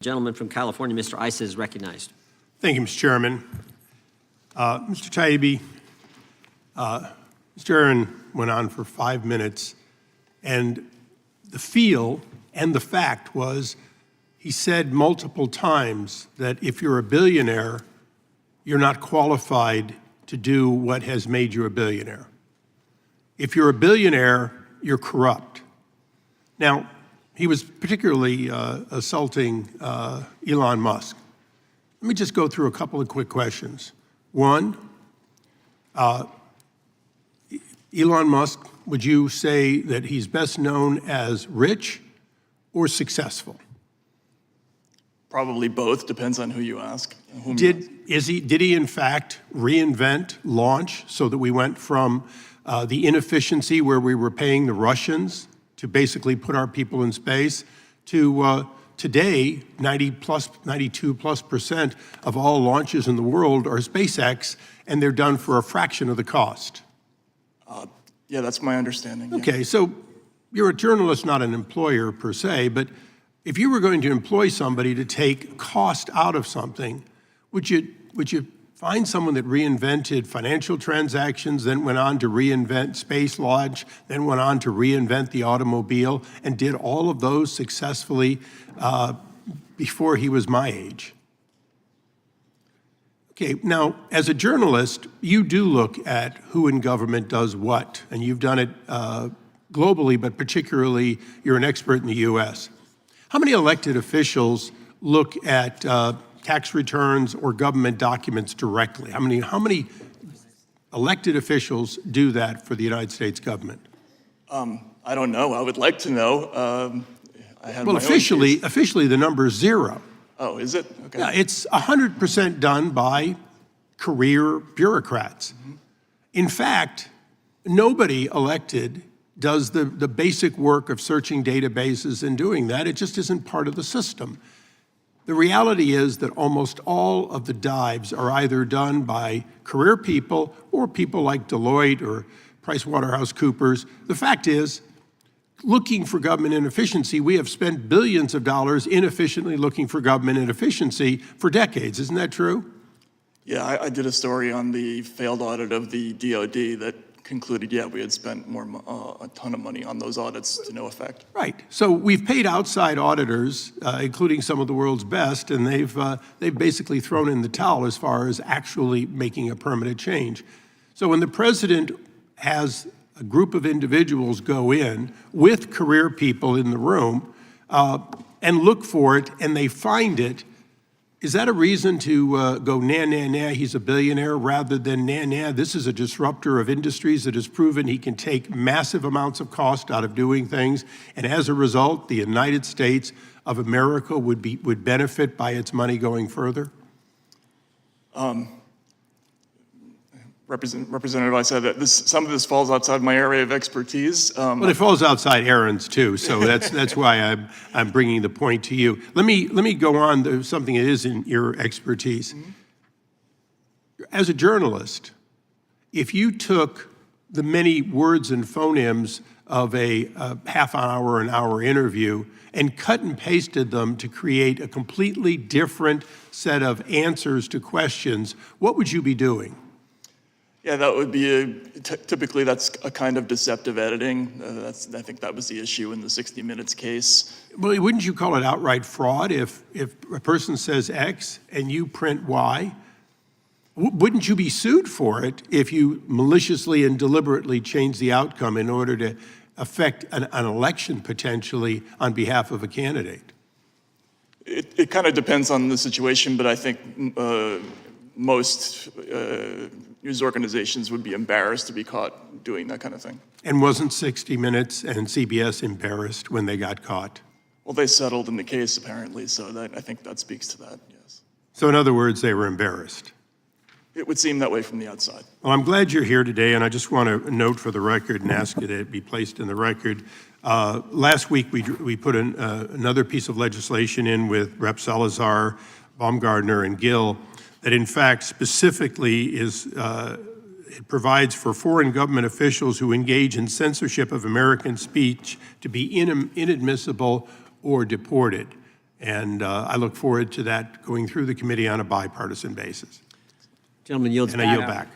Gentleman from California, Mr. Issa, is recognized. Thank you, Mr. Chairman. Mr. Taibbi, Mr. Aaron went on for 5 minutes, and the feel and the fact was he said multiple times that if you're a billionaire, you're not qualified to do what has made you a billionaire. If you're a billionaire, you're corrupt. Now, he was particularly assaulting Elon Musk. Let me just go through a couple of quick questions. One, Elon Musk, would you say that he's best known as rich or successful? Probably both, depends on who you ask. Did he in fact reinvent launch so that we went from the inefficiency where we were paying the Russians to basically put our people in space to today, 92+% of all launches in the world are SpaceX, and they're done for a fraction of the cost? Yeah, that's my understanding. Okay, yeah. so you're a journalist, not an employer per se, but if you were going to employ somebody to take cost out of something, would you find someone that reinvented financial transactions, then went on to reinvent space launch, then went on to reinvent the automobile, and did all of those successfully before he was my age? Okay, now, as a journalist, you do look at who in government does what, and you've done it globally, but particularly you're an expert in the US. How many elected officials look at tax returns or government documents directly? How many elected officials do that for the United States government? I don't know. I would like to know. Well, officially the number is 0. Oh, is it? Okay. Yeah, it's 100% done by career bureaucrats. Mm-hmm. In fact, nobody elected does the basic work of searching databases and doing that. It just isn't part of the system. The reality is that almost all of the dives are either done by career people or people like Deloitte or PricewaterhouseCoopers. The fact is, looking for government inefficiency, we have spent billions of dollars inefficiently looking for government inefficiency for decades. Isn't that true? Yeah, I did a story on the failed audit of the DOD that concluded, yeah, we had spent a ton of money on those audits to no effect. Right. So we've paid outside auditors, including some of the world's best, and they've basically thrown in the towel as far as actually making a permanent change. So when the president has a group of individuals go in with career people in the room and look for it, and they find it, is that a reason to go, nah, nah, nah, he's a billionaire, rather than, nah, nah, this is a disruptor of industries that has proven he can take massive amounts of cost out of doing things, and as a result, the United States of America would benefit by its money going further? Representative, I said that some of this falls outside my area of expertise. Well, it falls outside Aaron's too, so that's why I'm bringing the point to you. Let me go on to something that is in your expertise. Mm-hmm. As a journalist, if you took the many words and phonemes of a half-hour, an hour interview and cut and pasted them to create a completely different set of answers to questions, what would you be doing? Yeah, that would be typically that's a kind of deceptive editing. I think that was the issue in the 60 Minutes case. Well, wouldn't you call it outright fraud if a person says X and you print Y? Wouldn't you be sued for it if you maliciously and deliberately change the outcome in order to affect an election potentially on behalf of a candidate? It kind of depends on the situation, but I think most news organizations would be embarrassed to be caught doing that kind of thing. And wasn't 60 Minutes and CBS embarrassed when they got caught? Well, they settled in the case apparently, so I think that speaks to that, yes. So in other words, they were embarrassed? It would seem that way from the outside. Well, I'm glad you're here today, and I just want to note for the record and ask it to be placed in the record. Last week, we put another piece of legislation in with Rep. Salazar, Baumgardner, and Gill that in fact specifically it provides for foreign government officials who engage in censorship of American speech to be inadmissible or deported. And I look forward to that going through the committee on a bipartisan basis. Gentleman yields And I back. yield back.